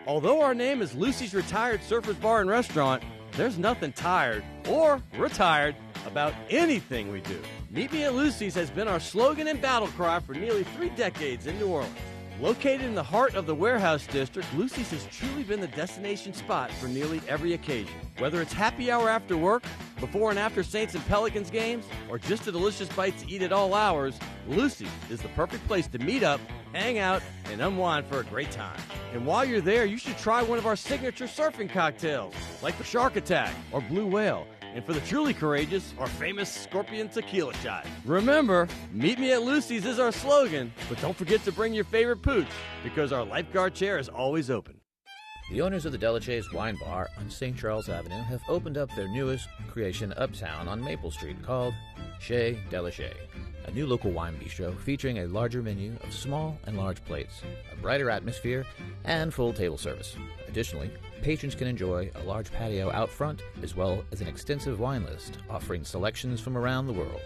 Although our name is Lucy's Retired Surfers Bar and Restaurant, there's nothing tired or retired about anything we do. Meet Me at Lucy's has been our slogan and battle cry for nearly 3 decades in New Orleans. Located in the heart of the Warehouse District, Lucy's has truly been the destination spot for nearly every occasion. Whether it's happy hour after work, before and after Saints and Pelicans games, or just a delicious bite to eat at all hours, Lucy's is the perfect place to meet up, hang out, and unwind for a great time. And while you're there, you should try one of our signature surfing cocktails, like the Shark Attack or Blue Whale. And for the truly courageous, our famous Scorpion Tequila Shot. Remember, Meet Me at Lucy's is our slogan, but don't forget to bring your favorite pooch, because our lifeguard chair is always open. The owners of the Delachaise Wine Bar on St. Charles Avenue have opened up their newest creation uptown on Maple Street called Chez Delachaise, a new local wine bistro featuring a larger menu of small and large plates, a brighter atmosphere, and full table service. Additionally, patrons can enjoy a large patio out front as well as an extensive wine list offering selections from around the world.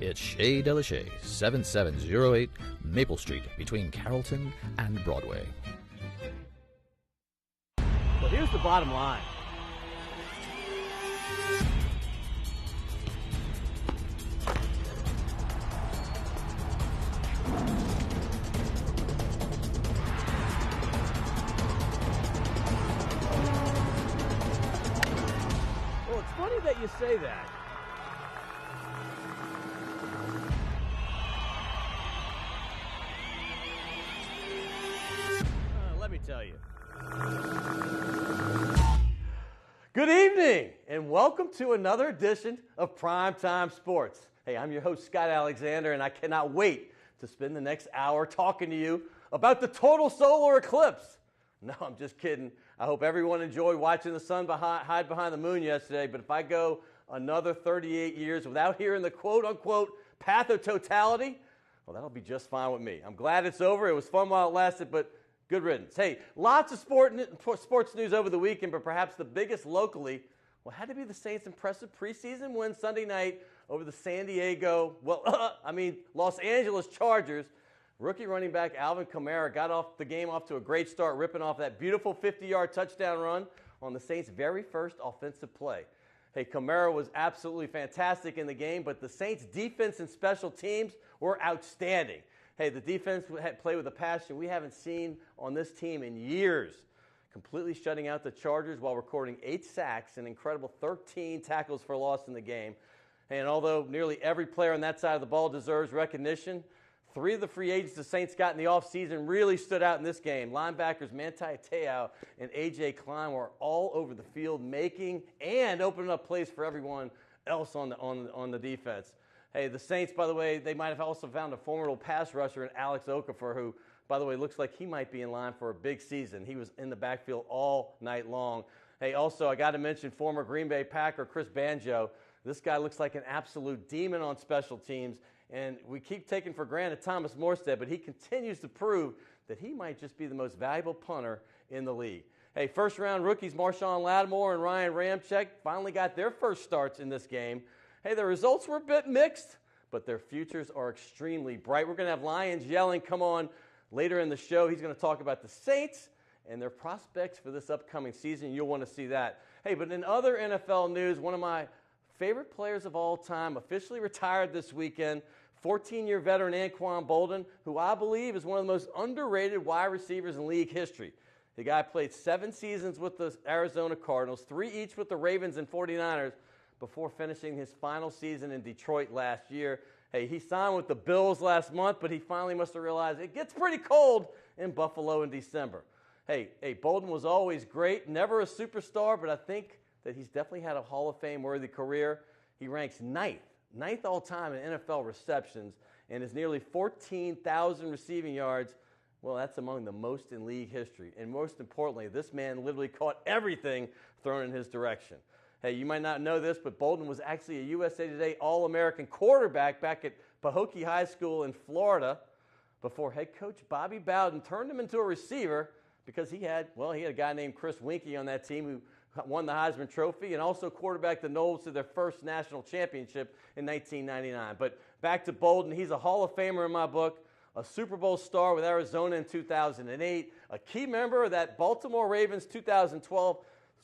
It's Chez Delachaise, 7708 Maple Street between Carrollton and Broadway. But here's the bottom line. Well, it's funny that you say that. Let me tell you. Good evening, and welcome to another edition of Primetime Sports. Hey, I'm your host, Scott Alexander, and I cannot wait to spend the next hour talking to you about the total solar eclipse. No, I'm just kidding. I hope everyone enjoyed watching the sun hide behind the moon yesterday, but if I go another 38 years without hearing the quote-unquote path of totality, well, that'll be just fine with me. I'm glad it's over. It was fun while it lasted, but good riddance. Hey, lots of sports news over the weekend, but perhaps the biggest locally, well, had to be the Saints' impressive preseason win Sunday night over the Los Angeles Chargers. Rookie running back Alvin Kamara got the game off to a great start, ripping off that beautiful 50-yard touchdown run on the Saints' very first offensive play. Hey, Kamara was absolutely fantastic in the game, but the Saints' defense and special teams were outstanding. Hey, the defense had played with a passion we haven't seen on this team in years, completely shutting out the Chargers while recording 8 sacks and incredible 13 tackles for loss in the game. And although nearly every player on that side of the ball deserves recognition, 3 of the free agents the Saints got in the offseason really stood out in this game. Linebackers Manti Te'o and A.J. Klein were all over the field, making and opening up plays for everyone else on the defense. Hey, the Saints, by the way, they might have also found a formidable pass rusher in Alex Okafor, who, by the way, looks like he might be in line for a big season. He was in the backfield all night long. Hey, also, I got to mention former Green Bay Packer Chris Banjo. This guy looks like an absolute demon on special teams, and we keep taking for granted Thomas Morstead, but he continues to prove that he might just be the most valuable punter in the league. Hey, first-round rookies Marshawn Lattimore and Ryan Ramczyk finally got their first starts in this game. Hey, the results were a bit mixed, but their futures are extremely bright. We're going to have Lyons Yellin come on later in the show. He's going to talk about the Saints and their prospects for this upcoming season. You'll want to see that. Hey, but in other NFL news, one of my favorite players of all time officially retired this weekend, 14-year veteran Antwon Bolden, who I believe is one of the most underrated wide receivers in league history. The guy played 7 seasons with the Arizona Cardinals, 3 each with the Ravens and 49ers, before finishing his final season in Detroit last year. Hey, he signed with the Bills last month, but he finally must have realized it gets pretty cold in Buffalo in December. Hey, Bolden was always great, never a superstar, but I think that he's definitely had a Hall of Fame-worthy career. He ranks ninth all-time in NFL receptions, and his nearly 14,000 receiving yards, well, that's among the most in league history. And most importantly, this man literally caught everything thrown in his direction. Hey, you might not know this, but Bolden was actually a USA Today All-American quarterback back at Pahokee High School in Florida before head coach Bobby Bowden turned him into a receiver because he had a guy named Chris Winkie on that team who won the Heisman Trophy and also quarterbacked the Noles to their first national championship in 1999. But back to Bolden, he's a Hall of Famer in my book, a Super Bowl star with Arizona in 2008, a key member of that Baltimore Ravens 2012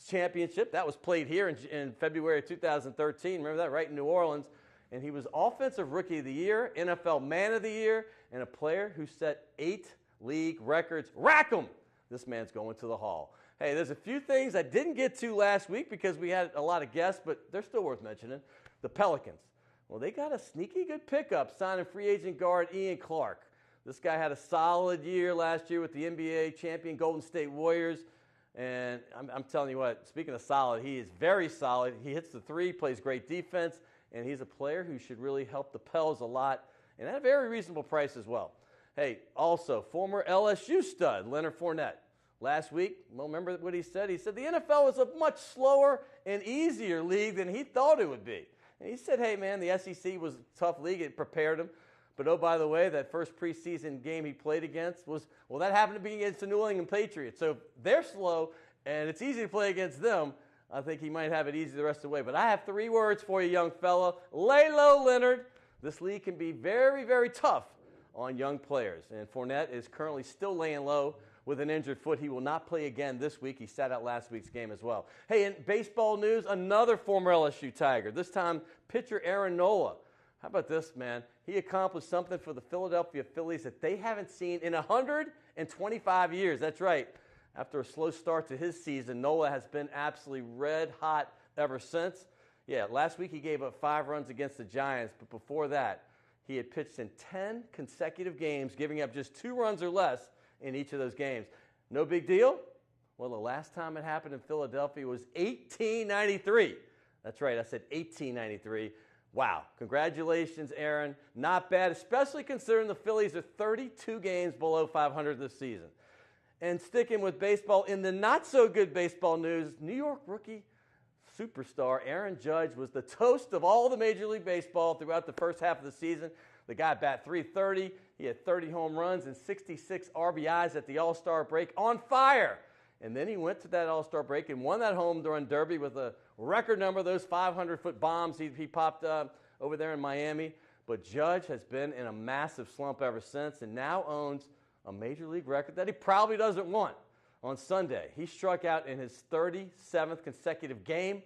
championship. That was played here in February of 2013. Remember that, right in New Orleans. And he was Offensive Rookie of the Year, NFL Man of the Year, and a player who set 8 league records. Rack 'em! This man's going to the Hall. Hey, there's a few things I didn't get to last week because we had a lot of guests, but they're still worth mentioning. The Pelicans. Well, they got a sneaky good pickup signing free agent guard Ian Clark. This guy had a solid year last year with the NBA champion Golden State Warriors. And I'm telling you what, speaking of solid, he is very solid. He hits the three, plays great defense, and he's a player who should really help the Pels a lot, and at a very reasonable price as well. Hey, also, former LSU stud Leonard Fournette. Last week, well, remember what he said? He said the NFL was a much slower and easier league than he thought it would be. And he said, hey, man, the SEC was a tough league. It prepared him. But, oh, by the way, that first preseason game he played against was, well, that happened to be against the New England Patriots. So if they're slow and it's easy to play against them, I think he might have it easy the rest of the way. But I have 3 words for you, young fella. Lay low, Leonard. This league can be very, very tough on young players. And Fournette is currently still laying low with an injured foot. He will not play again this week. He sat out last week's game as well. Hey, in baseball news, another former LSU Tiger, this time pitcher Aaron Nola. How about this, man? He accomplished something for the Philadelphia Phillies that they haven't seen in 125 years. That's right. After a slow start to his season, Nola has been absolutely red hot ever since. Yeah, last week he gave up 5 runs against the Giants, but before that, he had pitched in 10 consecutive games, giving up just 2 runs or less in each of those games. No big deal? Well, the last time it happened in Philadelphia was 1893. That's right, I said 1893. Wow, congratulations, Aaron. Not bad, especially considering the Phillies are 32 games below 500 this season. And sticking with baseball, in the not-so-good baseball news, New York rookie superstar Aaron Judge was the toast of all the Major League Baseball throughout the first half of the season. The guy bat .330. He had 30 home runs and 66 RBIs at the All-Star break, on fire. And then he went to that All-Star break and won that home run derby with a record number of those 500-foot bombs he popped over there in Miami. But Judge has been in a massive slump ever since and now owns a Major League record that he probably doesn't want. On Sunday, he struck out in his 37th consecutive game,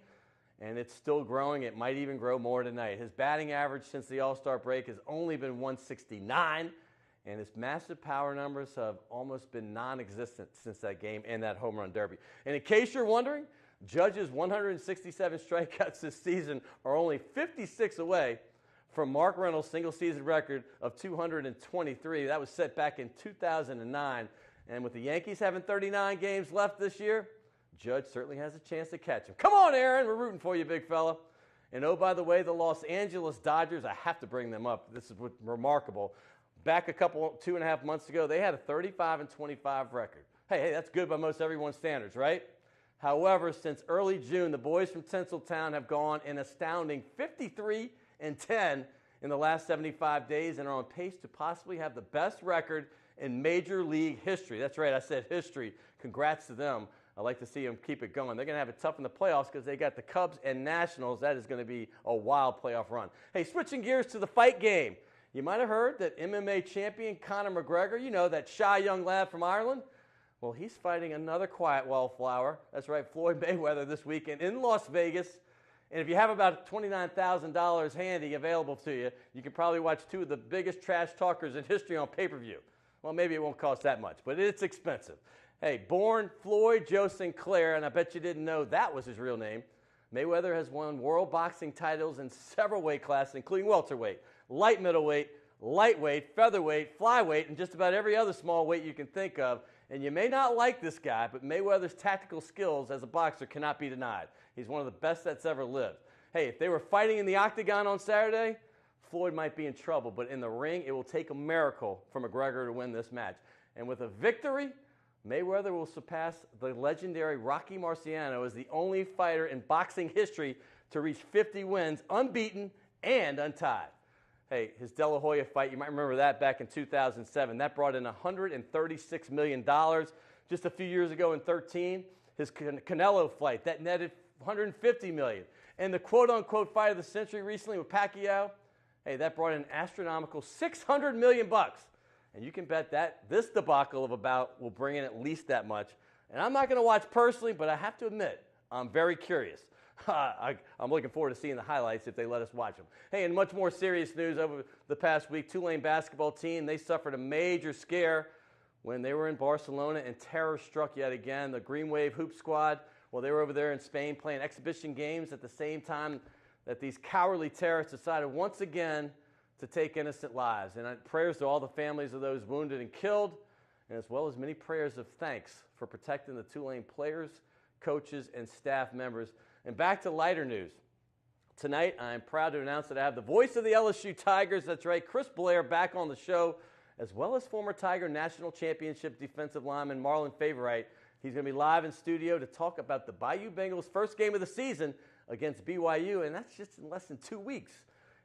and it's still growing. It might even grow more tonight. His batting average since the All-Star break has only been 169, and his massive power numbers have almost been non-existent since that game and that home run derby. And in case you're wondering, Judge's 167 strikeouts this season are only 56 away from Mark Reynolds' single-season record of 223. That was set back in 2009. And with the Yankees having 39 games left this year, Judge certainly has a chance to catch him. Come on, Aaron. We're rooting for you, big fella. And oh, by the way, the Los Angeles Dodgers, I have to bring them up. This is remarkable. Back 2.5 months ago, they had a 35-25 record. Hey, that's good by most everyone's standards, right? However, since early June, the boys from Tinseltown have gone an astounding 53-10 in the last 75 days and are on pace to possibly have the best record in Major League history. That's right, I said history. Congrats to them. I'd like to see them keep it going. They're going to have it tough in the playoffs because they got the Cubs and Nationals. That is going to be a wild playoff run. Hey, switching gears to the fight game. You might have heard that MMA champion Conor McGregor, you know, that shy young lad from Ireland, well, he's fighting another quiet wallflower. That's right, Floyd Mayweather this weekend in Las Vegas. And if you have about $29,000 handy available to you, you can probably watch 2 of the biggest trash talkers in history on pay-per-view. Well, maybe it won't cost that much, but it's expensive. Hey, born Floyd Joe Sinclair, and I bet you didn't know that was his real name, Mayweather has won world boxing titles in several weight classes, including welterweight, light middleweight, lightweight, featherweight, flyweight, and just about every other small weight you can think of. And you may not like this guy, but Mayweather's tactical skills as a boxer cannot be denied. He's one of the best that's ever lived. Hey, if they were fighting in the octagon on Saturday, Floyd might be in trouble, but in the ring, it will take a miracle for McGregor to win this match. And with a victory, Mayweather will surpass the legendary Rocky Marciano as the only fighter in boxing history to reach 50 wins, unbeaten and untied. Hey, his De La Hoya fight, you might remember that back in 2007. That brought in $136 million. Just a few years ago in 2013, his Canelo fight, that netted $150 million. And the quote-unquote fight of the century recently with Pacquiao, hey, that brought in an astronomical $600 million. And you can bet that this debacle of a bout will bring in at least that much. And I'm not going to watch personally, but I have to admit, I'm very curious. I'm looking forward to seeing the highlights if they let us watch them. Hey, and much more serious news over the past week, Tulane basketball team, they suffered a major scare when they were in Barcelona and terror struck yet again. The Green Wave Hoop Squad, well, they were over there in Spain playing exhibition games at the same time that these cowardly terrorists decided once again to take innocent lives. And prayers to all the families of those wounded and killed, and as well as many prayers of thanks for protecting the Tulane players, coaches, and staff members. And back to lighter news. Tonight, I'm proud to announce that I have the voice of the LSU Tigers, that's right, Chris Blair, back on the show, as well as former Tiger National Championship defensive lineman Marlon Faber. He's going to be live in studio to talk about the Bayou Bengals' first game of the season against BYU, and that's just in less than 2 weeks.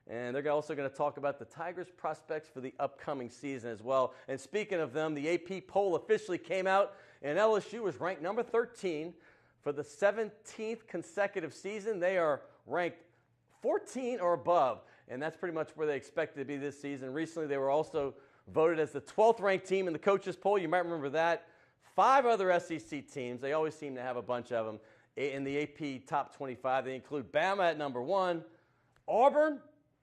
And they're also going to talk about the Tigers' prospects for the upcoming season as well. And speaking of them, the AP poll officially came out, and LSU was ranked number 13 for the 17th consecutive season. They are ranked 14 or above, and that's pretty much where they expected to be this season. Recently, they were also voted as the 12th ranked team in the coaches poll. You might remember that. 5 other SEC teams, they always seem to have a bunch of them, in the AP top 25. They include Bama at number 1, Auburn,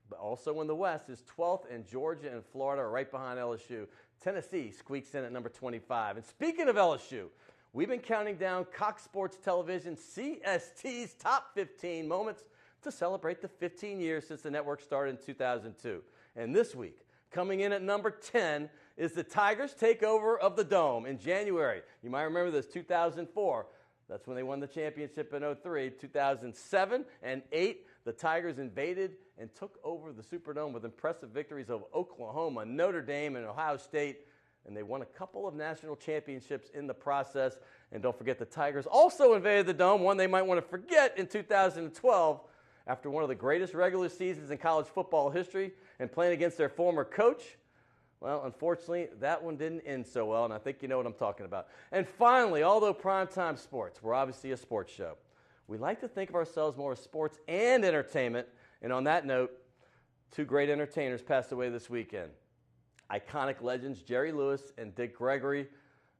but also in the West is 12th, and Georgia and Florida are right behind LSU. Tennessee squeaks in at number 25. And speaking of LSU, we've been counting down Cox Sports Television CST's top 15 moments to celebrate the 15 years since the network started in 2002. And this week, coming in at number 10, is the Tigers' takeover of the Dome in January. You might remember this, 2004. That's when they won the championship in 2003. 2007 and 2008, the Tigers invaded and took over the Superdome with impressive victories over Oklahoma, Notre Dame, and Ohio State. And they won a couple of national championships in the process. And don't forget, the Tigers also invaded the Dome, one they might want to forget, in 2012 after one of the greatest regular seasons in college football history and playing against their former coach. Well, unfortunately, that one didn't end so well, and I think you know what I'm talking about. And finally, although primetime sports, we're obviously a sports show, we like to think of ourselves more as sports and entertainment. And on that note, 2 great entertainers passed away this weekend. Iconic legends Jerry Lewis and Dick Gregory.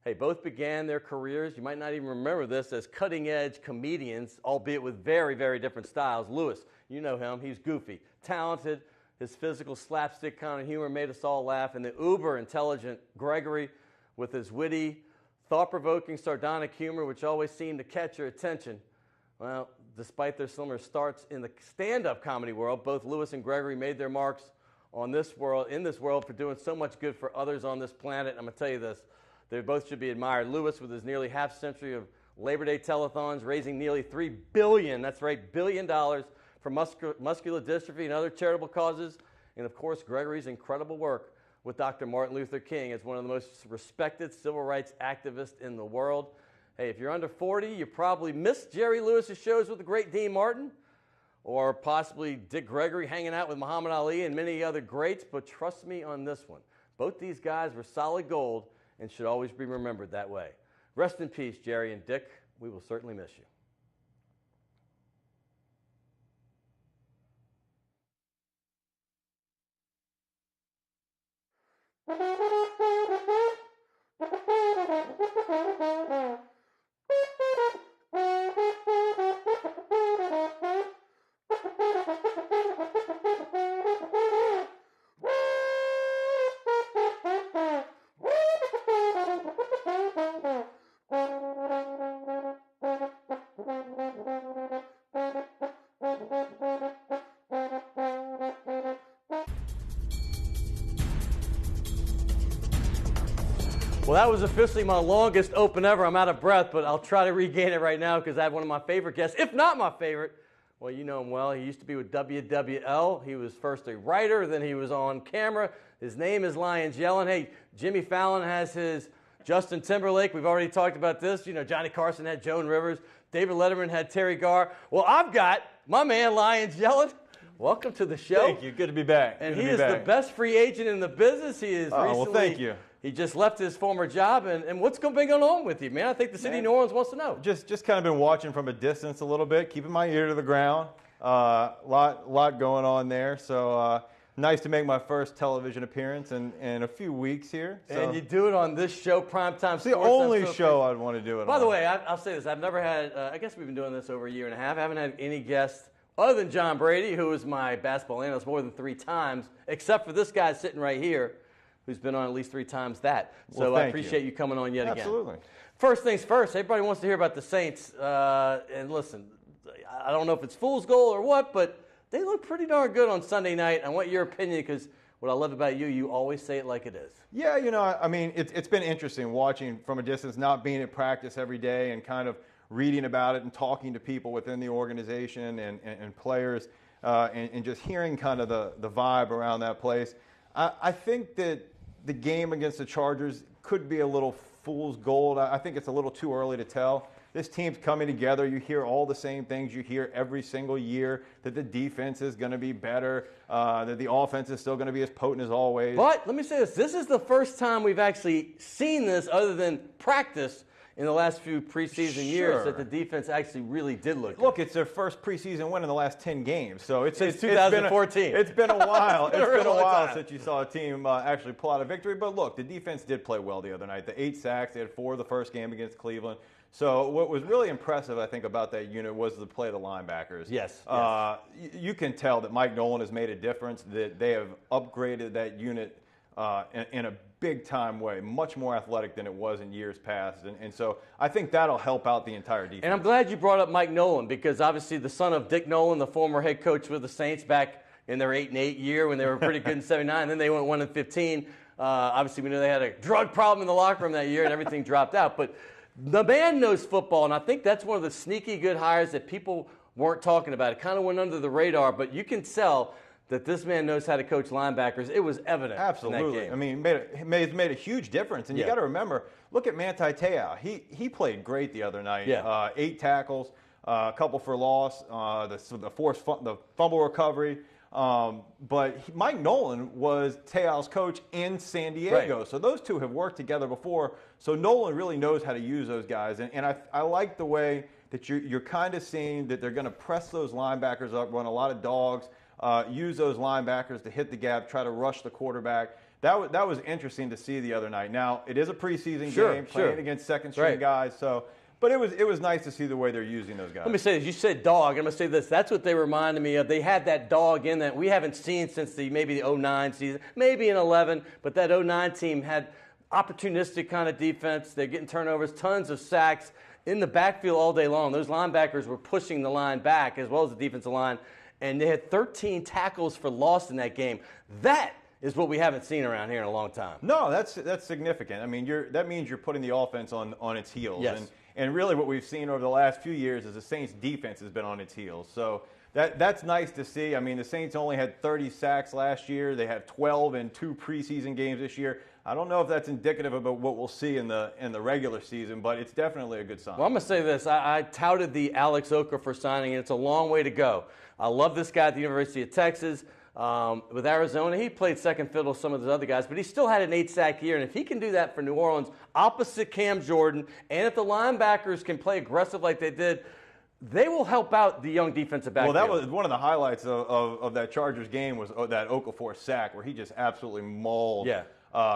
Hey, both began their careers, you might not even remember this, as cutting-edge comedians, albeit with very, very different styles. Lewis, you know him, he's goofy, talented. His physical slapstick kind of humor made us all laugh. And the uber-intelligent Gregory with his witty, thought-provoking, sardonic humor, which always seemed to catch your attention. Well, despite their similar starts in the stand-up comedy world, both Lewis and Gregory made their marks in this world for doing so much good for others on this planet. I'm going to tell you this, they both should be admired. Lewis, with his nearly half-century of Labor Day telethons, raising nearly $3 billion, that's right, $1 billion, for muscular dystrophy and other charitable causes. And of course, Gregory's incredible work with Dr. Martin Luther King as one of the most respected civil rights activists in the world. Hey, if you're under 40, you probably missed Jerry Lewis's shows with the great Dean Martin, or possibly Dick Gregory hanging out with Muhammad Ali and many other greats, but trust me on this one. Both these guys were solid gold and should always be remembered that way. Rest in peace, Jerry and Dick. We will certainly miss you. Well, that was officially my longest open ever. I'm out of breath, but I'll try to regain it right now because I have one of my favorite guests, if not my favorite. Well, you know him well. He used to be with WWL. He was first a writer, then he was on camera. His name is Lyons Yellin. Hey, Jimmy Fallon has his Justin Timberlake. We've already talked about this. You know, Johnny Carson had Joan Rivers. David Letterman had Terry Garr. Well, I've got my man, Lyons Yellin. Welcome to the show. Thank you. Good to be back. And he is the best free agent in the business. He is recently. Well, thank you. He just left his former job, and what's been going on with you, man? I think the city of New Orleans wants to know. Just kind of been watching from a distance a little bit, keeping my ear to the ground. Lot going on there. So Nice to make my first television appearance in a few weeks here. So. And you do it on this show, Primetime Sports. It's the only show I'd want to do it on. By the way, I'll say this. I've never had, I guess we've been doing this over a year and a half. I haven't had any guests other than John Brady, who is my basketball analyst more than 3 times, except for this guy sitting right here, who's been on at least 3 times that. So I appreciate you coming on yet again. Absolutely. First things first, everybody wants to hear about the Saints. And listen, I don't know if it's fool's gold or what, but they look pretty darn good on Sunday night. I want your opinion because what I love about you, you always say it like it is. Yeah, you know, I mean, it's been interesting watching from a distance, not being at practice every day and kind of reading about it and talking to people within the organization and players and just hearing kind of the vibe around that place. I think that the game against the Chargers could be a little fool's gold. I think it's a little too early to tell. This team's coming together. You hear all the same things you hear every single year, that the defense is going to be better, that the offense is still going to be as potent as always. But let me say this. This is the first time we've actually seen this other than practice in the last few preseason years that the defense actually really did look good. Look, it's their first preseason win in the last 10 games. So since 2014. It's been a while. It's been a while time since you saw a team actually pull out a victory. But look, the defense did play well the other night. The 8 sacks, they had 4 the first game against Cleveland. So what was really impressive, I think, about that unit was the play of the linebackers. Yes. You can tell that Mike Nolan has made a difference, that they have upgraded that unit in a big-time way, much more athletic than it was in years past. And so I think that'll help out the entire defense. And I'm glad you brought up Mike Nolan because obviously the son of Dick Nolan, the former head coach with the Saints back in their 8-8 year when they were pretty good in 79, then they went 1-15. Obviously, we know they had a drug problem in the locker room that year and everything dropped out. But the man knows football, and I think that's one of the sneaky good hires that people weren't talking about. It kind of went under the radar, but you can tell that this man knows how to coach linebackers. It was evident Absolutely. in that game. I mean, it's made a huge difference. And you got to remember, look at Manti Te'o. He played great the other night. 8 tackles, a couple for loss, the fumble recovery. But Mike Nolan was Te'o's coach in San Diego. Right. So those two have worked together before. So Nolan really knows how to use those guys. And I like the way that you're kind of seeing that they're going to press those linebackers up, run a lot of dogs, use those linebackers to hit the gap, try to rush the quarterback. That was interesting to see the other night. Now, it is a preseason game, playing against second-string guys. But it was nice to see the way they're using those guys. Let me say this. You said dog. I'm going to say this. That's what they reminded me of. They had that dog in that we haven't seen since maybe the 09 season, maybe in 11. But that 09 team had opportunistic kind of defense. They're getting turnovers, tons of sacks in the backfield all day long. Those linebackers were pushing the line back as well as the defensive line. And they had 13 tackles for loss in that game. That is what we haven't seen around here in a long time. No, that's significant. I mean, that means you're putting the offense on its heels. Yes. And really what we've seen over the last few years is the Saints' defense has been on its heels. So that's nice to see. I mean, the Saints only had 30 sacks last year. They have 12 in 2 preseason games this year. I don't know if that's indicative of what we'll see in the regular season, but it's definitely a good sign. Well, I'm going to say this. I touted the Alex Okafor signing, and it's a long way to go. I love this guy at the University of Texas. With Arizona, he played second fiddle to some of those other guys, but he still had an 8-sack year. And if he can do that for New Orleans, opposite Cam Jordan, and if the linebackers can play aggressive like they did, they will help out the young defensive backfield. Well, that was one of the highlights of that Chargers game was that Okafor sack where he just absolutely mauled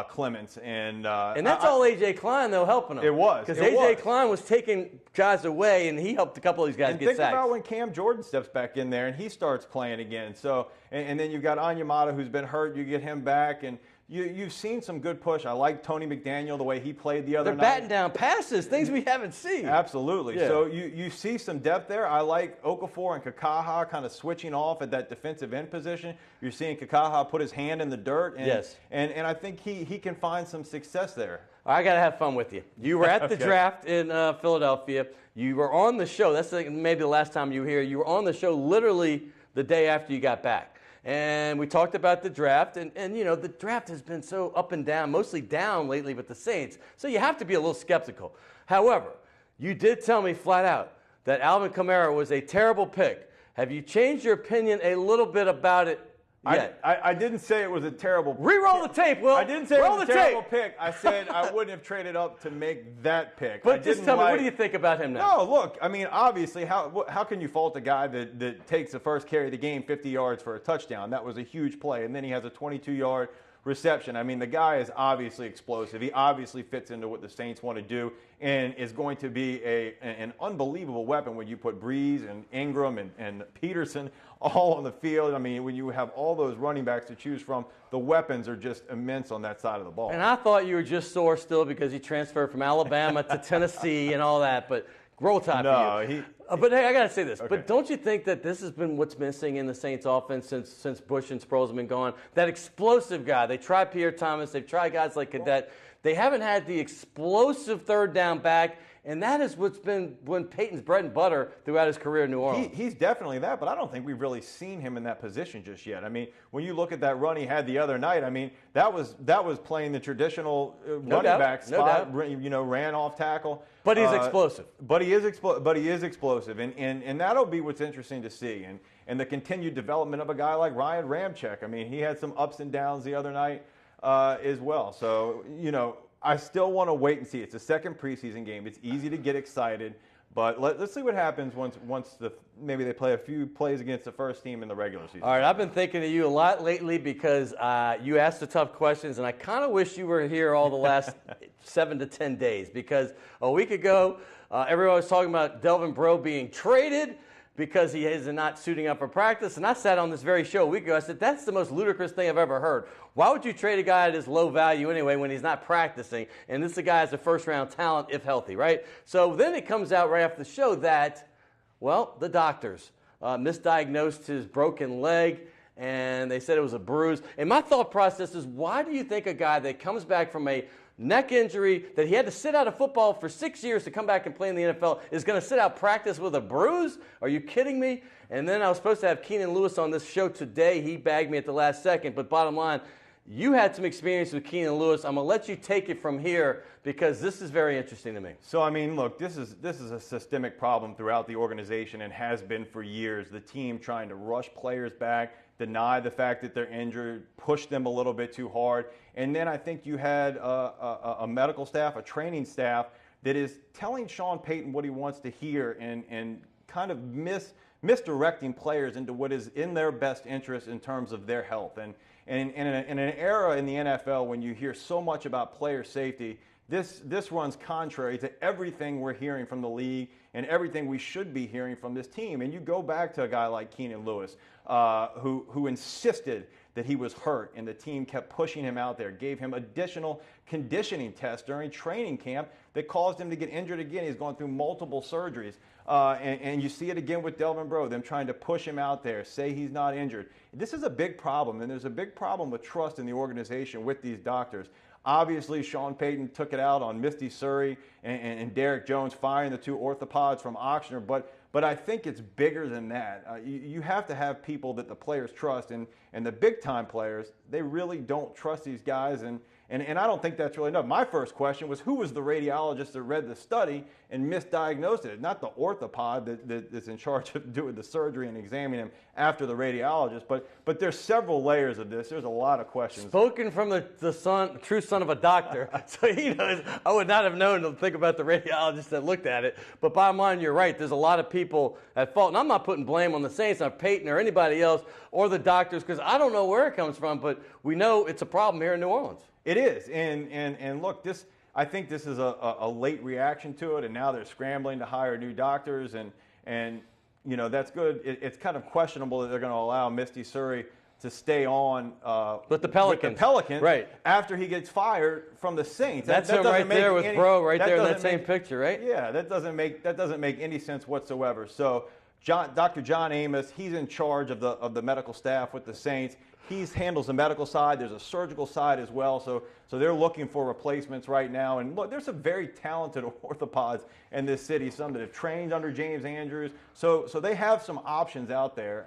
Clements. And that's all A.J. Klein, though, helping him. It was. Because A.J. Klein was taking guys away, and he helped a couple of these guys get sacks. Think about when Cam Jordan steps back in there and he starts playing again. So, and then you've got Onyemata who's been hurt. You get him back, and you've seen some good push. I like Tony McDaniel, the way he played the other night. They're batting down passes, things we haven't seen. Absolutely. Yeah. So you see some depth there. I like Okafor and Kakaha kind of switching off at that defensive end position. You're seeing Kakaha put his hand in the dirt. And, and I think he can find some success there. I got to have fun with you. You were at the draft in Philadelphia. You were on the show. That's maybe the last time you were here. You were on the show literally the day after you got back. And we talked about the draft, and you know, the draft has been so up and down, mostly down lately with the Saints, so you have to be a little skeptical. However, you did tell me flat out that Alvin Kamara was a terrible pick. Have you changed your opinion a little bit about it, yet. I didn't say it was a terrible pick. Re-roll the tape, Will. I didn't say it was a terrible tape. pick. I said I wouldn't have traded up to make that pick. But just tell me, what do you think about him now? No, look, I mean, obviously, how can you fault a guy that takes the first carry of the game 50 yards for a touchdown? That was a huge play. And then he has a 22-yard reception. I mean, the guy is obviously explosive. He obviously fits into what the Saints want to do and is going to be an unbelievable weapon when you put Breeze and Ingram and Peterson all on the field. I mean, when you have all those running backs to choose from, the weapons are just immense on that side of the ball. And I thought you were just sore still because he transferred from Alabama to Tennessee and all that, but roll tide for you. But hey, I got to say this. Okay. But don't you think that this has been what's missing in the Saints offense since Bush and Sproles have been gone? That explosive guy. They tried Pierre Thomas. They've tried guys like Cadet. They haven't had the explosive third down back, and that is what's been Peyton's bread and butter throughout his career in New Orleans. He's definitely that, but I don't think we've really seen him in that position just yet. I mean, when you look at that run he had the other night, I mean, that was playing the traditional running back spot. You know, ran off tackle. But he's explosive. But he is explosive, and that'll be what's interesting to see. And the continued development of a guy like Ryan Ramczyk. I mean, he had some ups and downs the other night as well. So, you know, I still want to wait and see. It's a second preseason game. It's easy to get excited, but let's see what happens once maybe they play a few plays against the first team in the regular season. All right, I've been thinking of you a lot lately because you asked the tough questions, and I kind of wish you were here all the last 7 to 10 days because a week ago, everyone was talking about Delvin Breaux being traded because he is not suiting up for practice. And I sat on this very show a week ago. I said, that's the most ludicrous thing I've ever heard. Why would you trade a guy at his low value anyway when he's not practicing? And this is a guy as a first-round talent if healthy, right? So then it comes out right after the show that, well, the doctors misdiagnosed his broken leg, and they said it was a bruise. And my thought process is, why do you think a guy that comes back from a neck injury that he had to sit out of football for 6 years to come back and play in the NFL is going to sit out practice with a bruise? Are you kidding me? And then I was supposed to have Keenan Lewis on this show today. He bagged me at the last second. But bottom line, you had some experience with Keenan Lewis. I'm going to let you take it from here because this is very interesting to me. So, I mean, look, this is a systemic problem throughout the organization and has been for years. The team trying to rush players back, deny the fact that they're injured, push them a little bit too hard. And then I think you had a medical staff, a training staff that is telling Sean Payton what he wants to hear and kind of misdirecting players into what is in their best interest in terms of their health. And in an era in the NFL when you hear so much about player safety, this runs contrary to everything we're hearing from the league and everything we should be hearing from this team. And you go back to a guy like Keenan Lewis, who insisted that he was hurt, and the team kept pushing him out there, gave him additional conditioning tests during training camp that caused him to get injured again. He's gone through multiple surgeries. And you see it again with Delvin Breaux, them trying to push him out there, say he's not injured. This is a big problem, and there's a big problem with trust in the organization with these doctors. Obviously, Sean Payton took it out on Misty Surrey and Derek Jones firing the two orthopods from Ochsner, but I think it's bigger than that. You have to have people that the players trust, and the big-time players, they really don't trust these guys, and I don't think that's really enough. My first question was, who was the radiologist that read the study and misdiagnosed it? Not the orthopod that's in charge of doing the surgery and examining him after the radiologist. But there's several layers of this. There's a lot of questions. Spoken from the true son of a doctor. So he knows. I would not have known to think about the radiologist that looked at it. But bottom line, you're right. There's a lot of people at fault. And I'm not putting blame on the Saints, on Peyton or anybody else or the doctors, because I don't know where it comes from. But we know it's a problem here in New Orleans. It is, and look, I think this is a late reaction to it, and now they're scrambling to hire new doctors, and you know, that's good. It's kind of questionable that they're going to allow Misty Surrey to stay on with the Pelicans, right, after he gets fired from the Saints. That's him right there with Breaux right there in that same picture, right? Yeah, that doesn't make any sense whatsoever. So Dr. John Amos, he's in charge of the medical staff with the Saints. He handles the medical side. There's a surgical side as well. So they're looking for replacements right now. And look, there's some very talented orthopods in this city, some that have trained under James Andrews. So they have some options out there.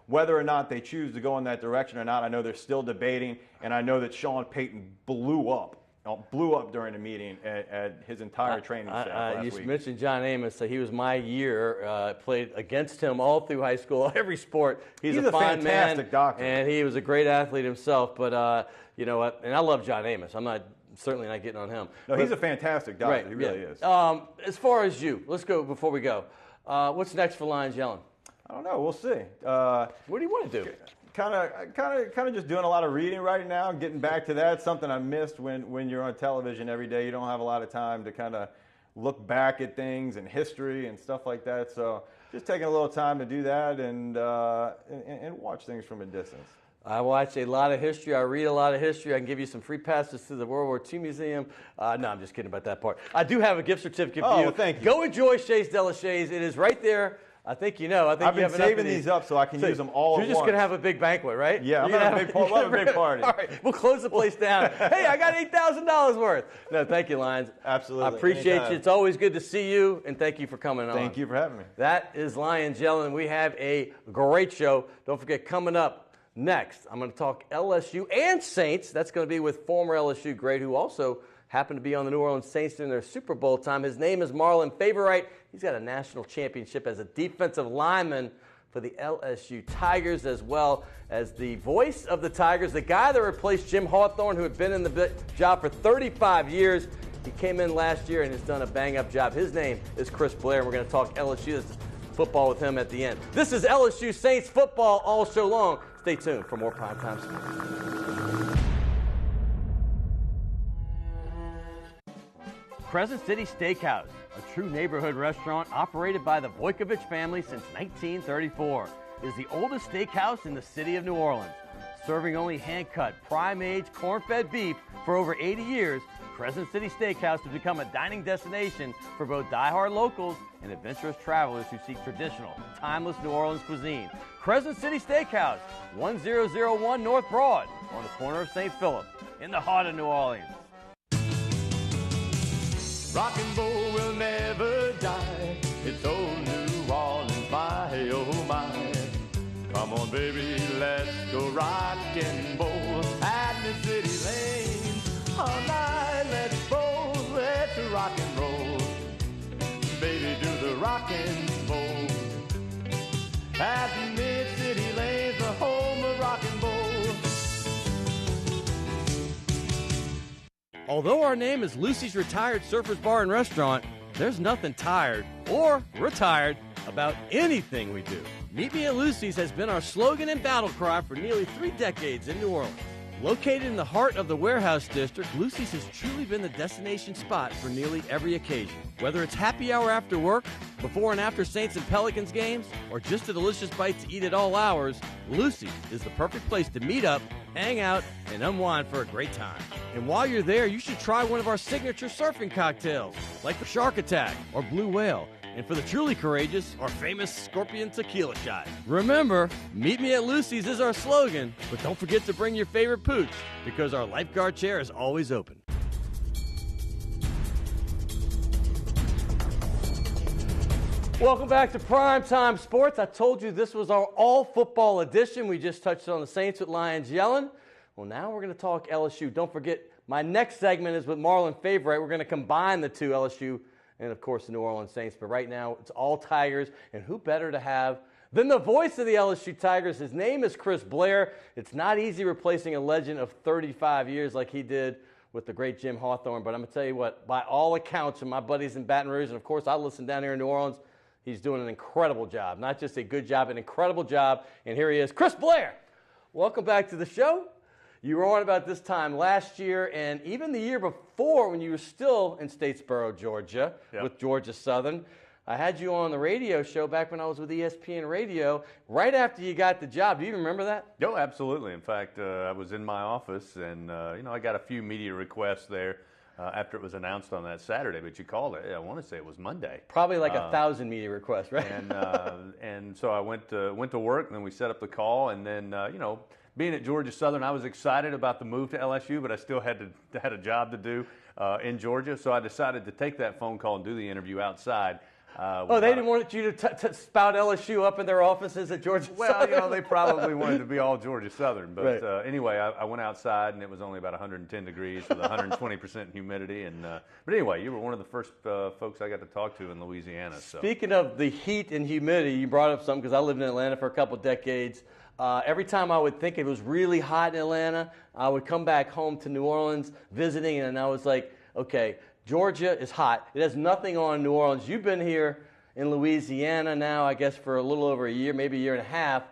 Whether or not they choose to go in that direction or not, I know they're still debating. And I know that Sean Payton blew up blew up during the meeting at his entire training staff last week. You mentioned John Amos. So he was my year. Played against him all through high school, every sport. He's a fine fantastic man, doctor, and he was a great athlete himself. But you know what? And I love John Amos. I'm not certainly not getting on him. No, he's a fantastic doctor. Right, He really is. As far as you, let's go before we go. What's next for Lyons Yellin? I don't know. We'll see. What do you want to do? Kind of just doing a lot of reading right now, getting back to that. Something I missed when you're on television every day. You don't have a lot of time to kind of look back at things and history and stuff like that. So just taking a little time to do that and watch things from a distance. I watch a lot of history. I read a lot of history. I can give you some free passes to the World War II Museum. No, I'm just kidding about that part. I do have a gift certificate for you. Oh, thank you. Go enjoy Shays de la Shays. It is right there. I think you know. I've been saving these up so I can use them all at once. You're just going to have a big banquet, right? Yeah, I'm going to have a big party. All right, we'll close the place down. Hey, I got $8,000 worth. No, thank you, Lyons. Absolutely. I appreciate you. It's always good to see you, and thank you for coming on. Thank you for having me. That is Lyons Yellin. We have a great show. Don't forget, coming up next, I'm going to talk LSU and Saints. That's going to be with former LSU great who also happened to be on the New Orleans Saints during their Super Bowl time. His name is Marlon Faber. He's got a national championship as a defensive lineman for the LSU Tigers, as well as the voice of the Tigers, the guy that replaced Jim Hawthorne, who had been in the job for 35 years. He came in last year and has done a bang-up job. His name is Chris Blair, and we're going to talk LSU football with him at the end. This is LSU Saints football all show long. Stay tuned for more Primetime Sports. Crescent City Steakhouse, a true neighborhood restaurant operated by the Vojkovic family since 1934, is the oldest steakhouse in the city of New Orleans. Serving only hand-cut, prime-aged, corn-fed beef for over 80 years, Crescent City Steakhouse has become a dining destination for both die-hard locals and adventurous travelers who seek traditional, timeless New Orleans cuisine. Crescent City Steakhouse, 1001 North Broad, on the corner of St. Philip, in the heart of New Orleans. Rock and roll will never die. It's old New Orleans, my oh my. Come on, baby, let's go rock and roll at the city lane. All night, let's roll, let's rock and roll. Baby, do the rock and roll. At the mid-city lanes, the home of rock and roll. Although our name is Lucy's Retired Surfers Bar and Restaurant, there's nothing tired or retired about anything we do. Meet Me at Lucy's has been our slogan and battle cry for nearly 3 decades in New Orleans. Located in the heart of the Warehouse District, Lucy's has truly been the destination spot for nearly every occasion. Whether it's happy hour after work, before and after Saints and Pelicans games, or just a delicious bite to eat at all hours, Lucy's is the perfect place to meet up, hang out, and unwind for a great time. And while you're there, you should try one of our signature surfing cocktails, like the Shark Attack or Blue Whale. And for the truly courageous, our famous Scorpion Tequila Shot. Remember, Meet Me at Lucy's is our slogan, but don't forget to bring your favorite pooch, because our lifeguard chair is always open. Welcome back to Primetime Sports. I told you this was our all-football edition. We just touched on the Saints with Lyons Yellin. Well, now we're going to talk LSU. Don't forget, my next segment is with Marlon Faber. We're going to combine the two, LSU and, of course, the New Orleans Saints. But right now, it's all Tigers. And who better to have than the voice of the LSU Tigers? His name is Chris Blair. It's not easy replacing a legend of 35 years like he did with the great Jim Hawthorne. But I'm going to tell you what, by all accounts from my buddies in Baton Rouge, and, of course, I listen down here in New Orleans, he's doing an incredible job. Not just a good job, an incredible job. And here he is, Chris Blair. Welcome back to the show. You were on about this time last year and even the year before when you were still in Statesboro, Georgia, with Georgia Southern. I had you on the radio show back when I was with ESPN Radio, right after you got the job. Do you remember that? Oh, absolutely. In fact, I was in my office, and I got a few media requests there after it was announced on that Saturday. But you called it. I want to say it was Monday. Probably like 1,000 media requests, right? And so I went to work, and then we set up the call, and then being at Georgia Southern, I was excited about the move to LSU, but I still had a job to do in Georgia, so I decided to take that phone call and do the interview outside. They didn't want you to spout LSU up in their offices at Georgia Well, Southern? they probably wanted to be all Georgia Southern. But Right. anyway, I went outside, and it was only about 110 degrees with 120% humidity. But anyway, you were one of the first folks I got to talk to in Louisiana. So. Speaking of the heat and humidity, you brought up something because I lived in Atlanta for a couple decades. Every time I would think it was really hot in Atlanta, I would come back home to New Orleans visiting, and I was like, okay, Georgia is hot. It has nothing on New Orleans. You've been here in Louisiana now, I guess, for a little over a year, maybe a year and a half.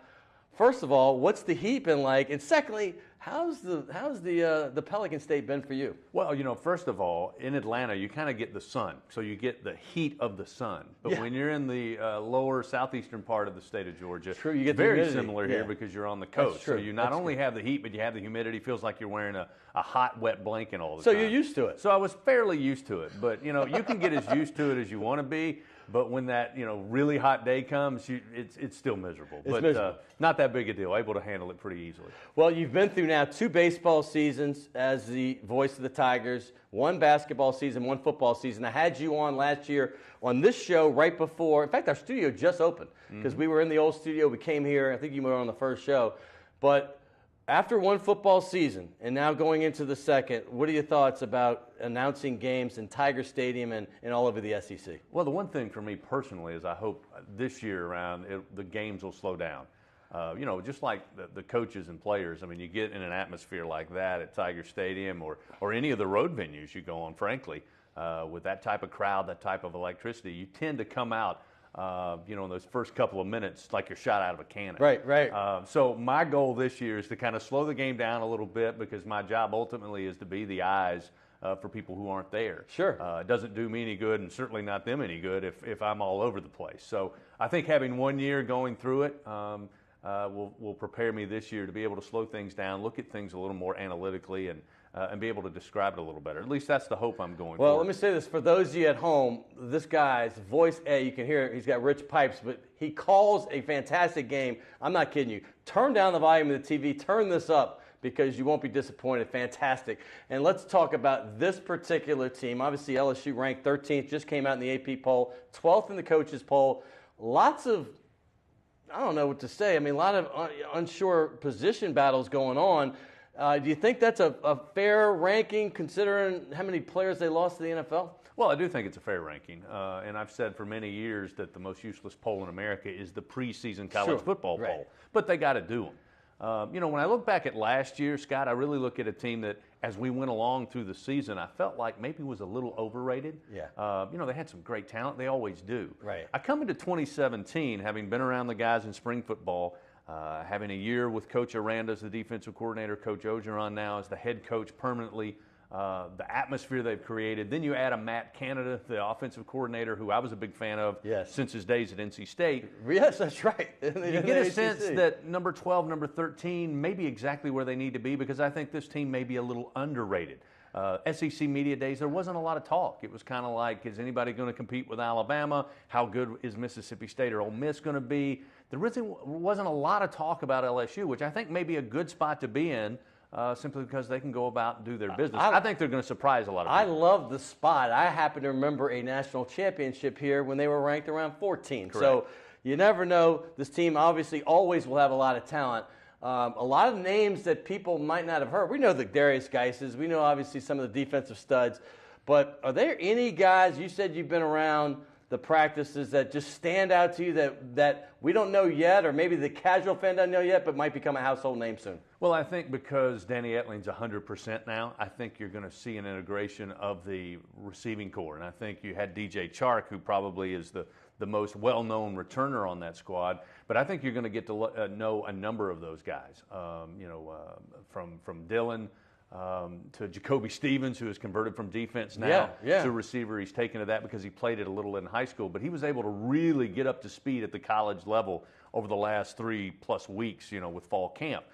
First of all, what's the heat been like? And secondly, how's the Pelican State been for you? Well, first of all, in Atlanta, you kind of get the sun. So you get the heat of the sun. But when you're in the lower southeastern part of the state of Georgia, true, you get the very humidity. similar here because you're on the coast. true. So you not only have the heat, but you have the humidity. It feels like you're wearing a hot, wet blanket all the So time. you're used to it. So I was fairly used to it. But, you can get as used to it as you want to be. But when that really hot day comes, it's still miserable. Miserable. Not that big a deal. Able to handle it pretty easily. Well, you've been through now 2 baseball seasons as the voice of the Tigers, 1 basketball season, 1 football season. I had you on last year on this show right before. In fact, our studio just opened because we were in the old studio. We came here. I think you were on the first show. But after 1 football season and now going into the second, what are your thoughts about announcing games in Tiger Stadium and all over the SEC? Well, the one thing for me personally is I hope this year around the games will slow down. Just like the coaches and players. I mean, you get in an atmosphere like that at Tiger Stadium or any of the road venues you go on, frankly, with that type of crowd, that type of electricity, you tend to come out in those first couple of minutes like you're shot out of a cannon. Right. So my goal this year is to kind of slow the game down a little bit because my job ultimately is to be the eyes for people who aren't there. Sure. It doesn't do me any good and certainly not them any good if I'm all over the place. So I think having 1 year going through it will prepare me this year to be able to slow things down, look at things a little more analytically, and be able to describe it a little better. At least that's the hope I'm going for. Well, let me say this. For those of you at home, this guy's voice, you can hear he's got rich pipes, but he calls a fantastic game. I'm not kidding you. Turn down the volume of the TV. Turn this up because you won't be disappointed. Fantastic. And let's talk about this particular team. Obviously, LSU ranked 13th, just came out in the AP poll, 12th in the coaches poll. Lots of, I don't know what to say. I mean, a lot of unsure position battles going on. Do you think that's a fair ranking considering how many players they lost to the NFL? Well, I do think it's a fair ranking. And I've said for many years that the most useless poll in America is the preseason college football poll. But they got to do them. When I look back at last year, Scott, I really look at a team that, as we went along through the season, I felt like maybe was a little overrated. Yeah. They had some great talent. They always do. Right. I come into 2017, having been around the guys in spring football, having a year with Coach Aranda as the defensive coordinator, Coach Ogeron now as the head coach permanently, the atmosphere they've created. Then you add a Matt Canada, the offensive coordinator, who I was a big fan of since his days at NC State. Yes, that's right. You get a sense that number 12, number 13 may be exactly where they need to be because I think this team may be a little underrated. SEC Media Days, there wasn't a lot of talk. It was kind of like, is anybody going to compete with Alabama? How good is Mississippi State or Ole Miss going to be? There really wasn't a lot of talk about LSU, which I think may be a good spot to be in simply because they can go about and do their business. I think they're going to surprise a lot of people. I love the spot. I happen to remember a national championship here when they were ranked around 14. Correct. So you never know. This team obviously always will have a lot of talent. A lot of names that people might not have heard. We know the Darius Geises. We know obviously some of the defensive studs. But are there any guys, you said you've been around the practices, that just stand out to you that we don't know yet, or maybe the casual fan doesn't know yet, but might become a household name soon? Well, I think because Danny Etling's 100% now, I think you're going to see an integration of the receiving core. And I think you had DJ Chark, who probably is the most well-known returner on that squad. But I think you're going to get to know a number of those guys, from Dylan to Jacoby Stevens, who has converted from defense now to receiver. He's taken to that because he played it a little in high school. But he was able to really get up to speed at the college level over the last 3+ weeks, with fall camp.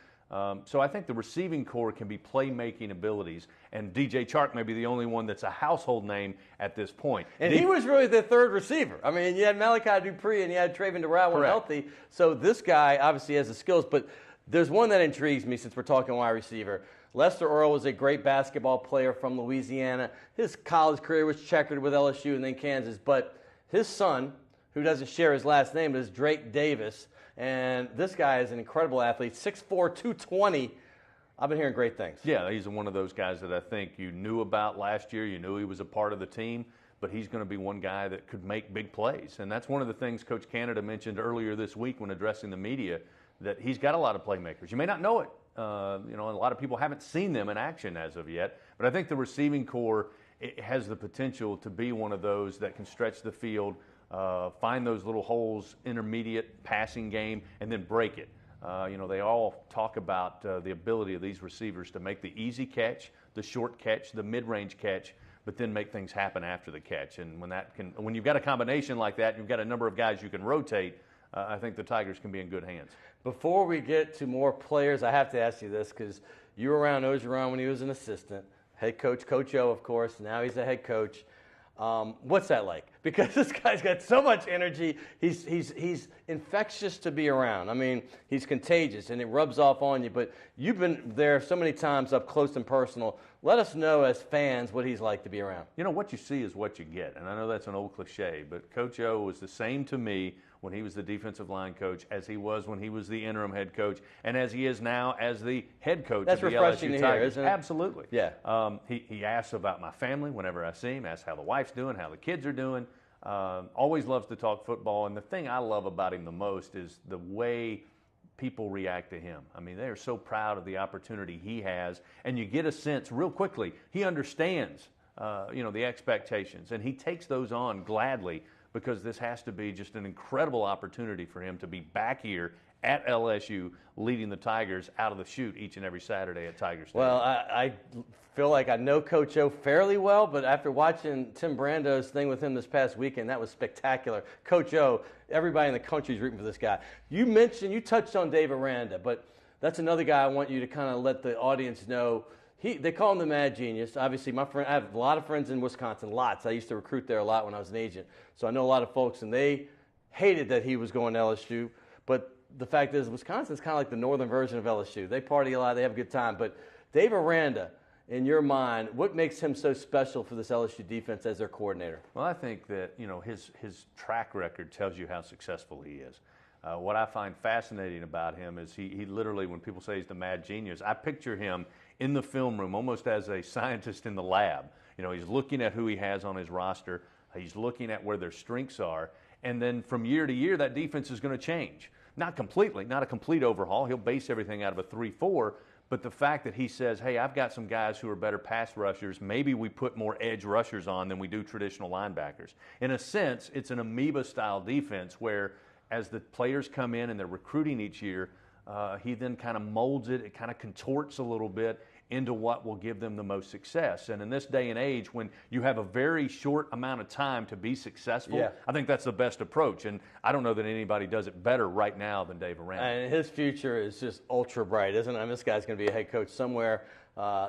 So I think the receiving core can be playmaking abilities, and DJ Chark may be the only one that's a household name at this point. And he was really the third receiver. I mean, you had Malachi Dupree and you had Traven Durrell when healthy. So this guy obviously has the skills, but there's one that intrigues me since we're talking wide receiver. Lester Earl was a great basketball player from Louisiana. His college career was checkered with LSU and then Kansas, but his son, who doesn't share his last name, is Drake Davis. And this guy is an incredible athlete, 6'4", 220. I've been hearing great things. Yeah, he's one of those guys that I think you knew about last year. You knew he was a part of the team, but he's going to be one guy that could make big plays. And that's one of the things Coach Canada mentioned earlier this week when addressing the media, that he's got a lot of playmakers. You may not know it. And a lot of people haven't seen them in action as of yet. But I think the receiving core has the potential to be one of those that can stretch the field, find those little holes, intermediate passing game, and then break it. They all talk about the ability of these receivers to make the easy catch, the short catch, the mid-range catch, but then make things happen after the catch. And when you've got a combination like that, you've got a number of guys you can rotate, I think the Tigers can be in good hands. Before we get to more players, I have to ask you this, because you were around Ogeron when he was an assistant, head coach, Coach O, of course. Now he's a head coach. What's that like? Because this guy's got so much energy. He's infectious to be around. I mean, he's contagious, and it rubs off on you. But you've been there so many times up close and personal. Let us know as fans what he's like to be around. What you see is what you get. And I know that's an old cliche, but Coach O was the same to me when he was the defensive line coach as he was when he was the interim head coach and as he is now as the head coach of the LSU Tigers. That's refreshing to hear, isn't it? Absolutely. Yeah. He asks about my family whenever I see him, asks how the wife's doing, how the kids are doing. Always loves to talk football. And the thing I love about him the most is the way people react to him. I mean, they are so proud of the opportunity he has. And you get a sense real quickly, he understands, the expectations. And he takes those on gladly, because this has to be just an incredible opportunity for him to be back here at LSU leading the Tigers out of the chute each and every Saturday at Tiger Stadium. Well, I feel like I know Coach O fairly well, but after watching Tim Brando's thing with him this past weekend, that was spectacular. Coach O, everybody in the country is rooting for this guy. You touched on Dave Aranda, but that's another guy I want you to kind of let the audience know. They call him the Mad Genius. Obviously, I have a lot of friends in Wisconsin, lots. I used to recruit there a lot when I was an agent. So I know a lot of folks, and they hated that he was going to LSU. But the fact is, Wisconsin's kind of like the northern version of LSU. They party a lot, they have a good time. But Dave Aranda, in your mind, what makes him so special for this LSU defense as their coordinator? Well, I think that his track record tells you how successful he is. What I find fascinating about him is he literally, when people say he's the Mad Genius, I picture him in the film room almost as a scientist in the lab. He's looking at who he has on his roster. He's looking at where their strengths are. And then from year to year, that defense is going to change. Not completely, not a complete overhaul. He'll base everything out of a 3-4. But the fact that he says, hey, I've got some guys who are better pass rushers, maybe we put more edge rushers on than we do traditional linebackers. In a sense, it's an amoeba-style defense where as the players come in and they're recruiting each year, he then kind of molds it, it kind of contorts a little bit into what will give them the most success. And in this day and age, when you have a very short amount of time to be successful, I think that's the best approach. And I don't know that anybody does it better right now than Dave Aranda. And his future is just ultra bright, isn't it? I mean, this guy's going to be a head coach somewhere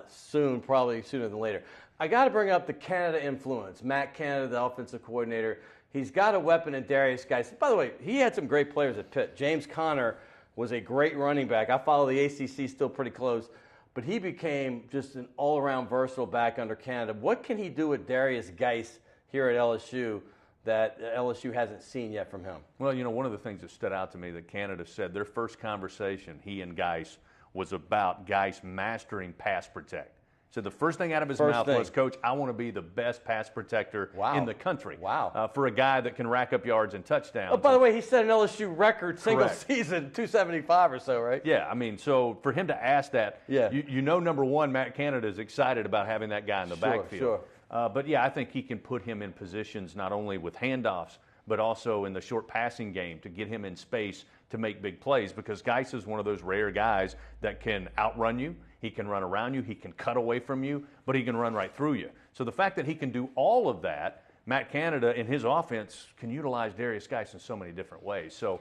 soon, probably sooner than later. I got to bring up the Canada influence. Matt Canada, the offensive coordinator, he's got a weapon in Darius Geis. By the way, he had some great players at Pitt. James Conner was a great running back. I follow the ACC still pretty close. But he became just an all-around versatile back under Canada. What can he do with Darius Geis here at LSU that LSU hasn't seen yet from him? Well, one of the things that stood out to me that Canada said, their first conversation, he and Geis, was about Geis mastering pass protect. So the first thing out of his mouth was, Coach, I want to be the best pass protector in the country. Wow. For a guy that can rack up yards and touchdowns. Oh, by the way, he set an LSU record single season, 275 or so, right? Yeah, I mean, so for him to ask that, number one, Matt Canada is excited about having that guy in the backfield. Sure. But, I think he can put him in positions not only with handoffs, but also in the short passing game to get him in space to make big plays, because Geis is one of those rare guys that can outrun you. He can run around you. He can cut away from you, but he can run right through you. So the fact that he can do all of that, Matt Canada in his offense can utilize Darius Geis in so many different ways. So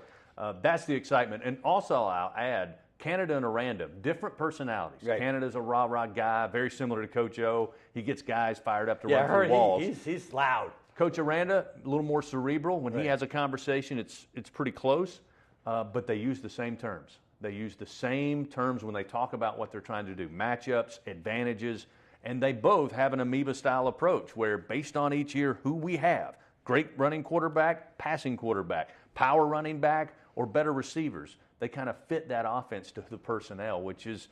that's the excitement. And also I'll add, Canada and Aranda, different personalities. Right. Canada's a rah-rah guy, very similar to Coach O. He gets guys fired up to run through walls. He's loud. Coach Aranda, a little more cerebral. When he has a conversation, it's pretty close, but they use the same terms. They use the same terms when they talk about what they're trying to do, matchups, advantages, and they both have an amoeba-style approach where based on each year who we have, great running quarterback, passing quarterback, power running back, or better receivers. They kind of fit that offense to the personnel, which is,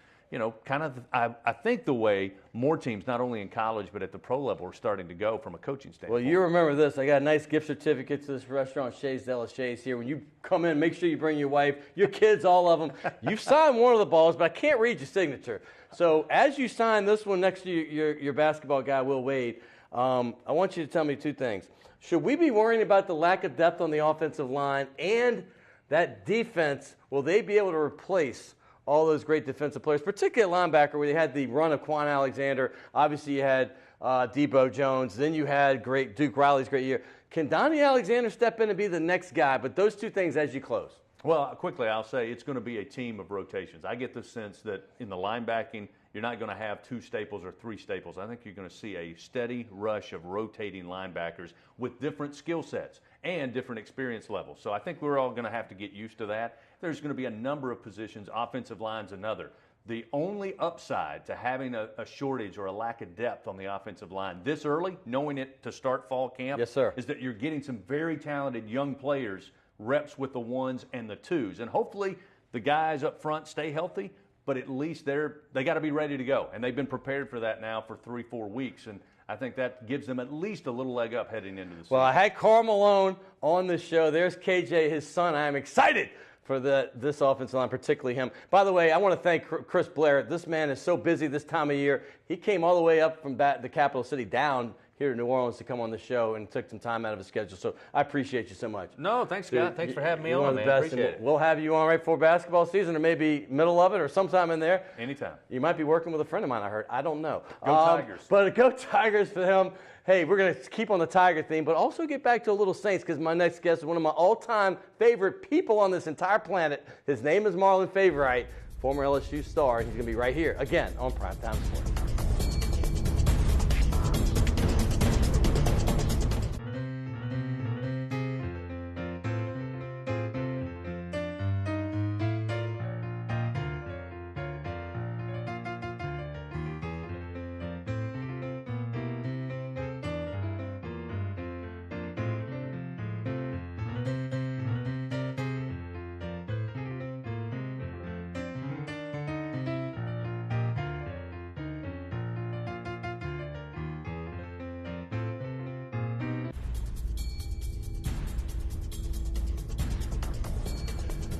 kind of, I think the way more teams, not only in college but at the pro level, are starting to go from a coaching standpoint. Well, you remember this. I got a nice gift certificate to this restaurant, Shays de la Shays here. When you come in, make sure you bring your wife, your kids, all of them. You've signed one of the balls, but I can't read your signature. So as you sign this one next to your basketball guy, Will Wade, I want you to tell me two things. Should we be worrying about the lack of depth on the offensive line and that defense? Will they be able to replace all those great defensive players, particularly at linebacker, where they had the run of Quan Alexander? Obviously, you had Debo Jones. Then you had great Duke Riley's great year. Can Donnie Alexander step in and be the next guy? But those two things as you close. Well, quickly, I'll say it's going to be a team of rotations. I get the sense that in the linebacking, you're not going to have 2 staples or 3 staples. I think you're going to see a steady rush of rotating linebackers with different skill sets and different experience levels. So I think we're all going to have to get used to that. There's going to be a number of positions, offensive line's another. The only upside to having a shortage or a lack of depth on the offensive line this early, knowing it to start fall camp, yes, sir, is that you're getting some very talented young players, reps with the 1s and the 2s. And hopefully the guys up front stay healthy, but at least they got to be ready to go. And they've been prepared for that now for 3-4 weeks. And I think that gives them at least a little leg up heading into the season. Well, I had Carl Malone on this show. There's KJ, his son. I am excited for this offensive line, particularly him. By the way, I want to thank Chris Blair. This man is so busy this time of year. He came all the way up from the capital city down here in New Orleans to come on the show and took some time out of his schedule. So I appreciate you so much. No, thanks, Scott. Thanks for having me on, man. Best, appreciate it. We'll have you on right before basketball season, or maybe middle of it, or sometime in there. Anytime. You might be working with a friend of mine, I heard. I don't know. Go Tigers. But go Tigers for him. Hey, we're going to keep on the Tiger theme, but also get back to a little Saints, because my next guest is one of my all-time favorite people on this entire planet. His name is Marlon Faber, former LSU star, and he's going to be right here again on Primetime Sports.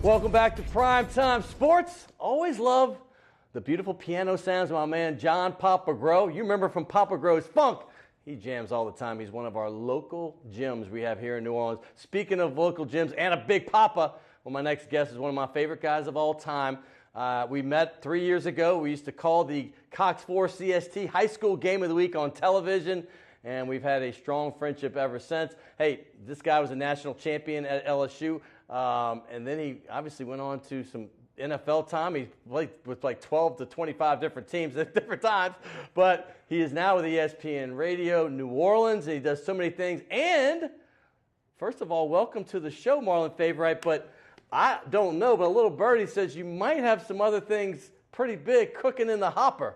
Welcome back to Primetime Sports. Always love the beautiful piano sounds of my man John Papa Grow. You remember from Papa Grow's Funk. He jams all the time. He's one of our local gyms we have here in New Orleans. Speaking of local gyms and a big papa, well, my next guest is one of my favorite guys of all time. We met 3 years ago. We used to call the Cox 4 CST High School Game of the Week on television, and we've had a strong friendship ever since. Hey, this guy was a national champion at LSU. And then he obviously went on to some NFL time. He played with like 12 to 25 different teams at different times. But he is now with ESPN Radio New Orleans. And he does so many things. And first of all, welcome to the show, Marlon Faber. But I don't know, but a little birdie says you might have some other things pretty big cooking in the hopper.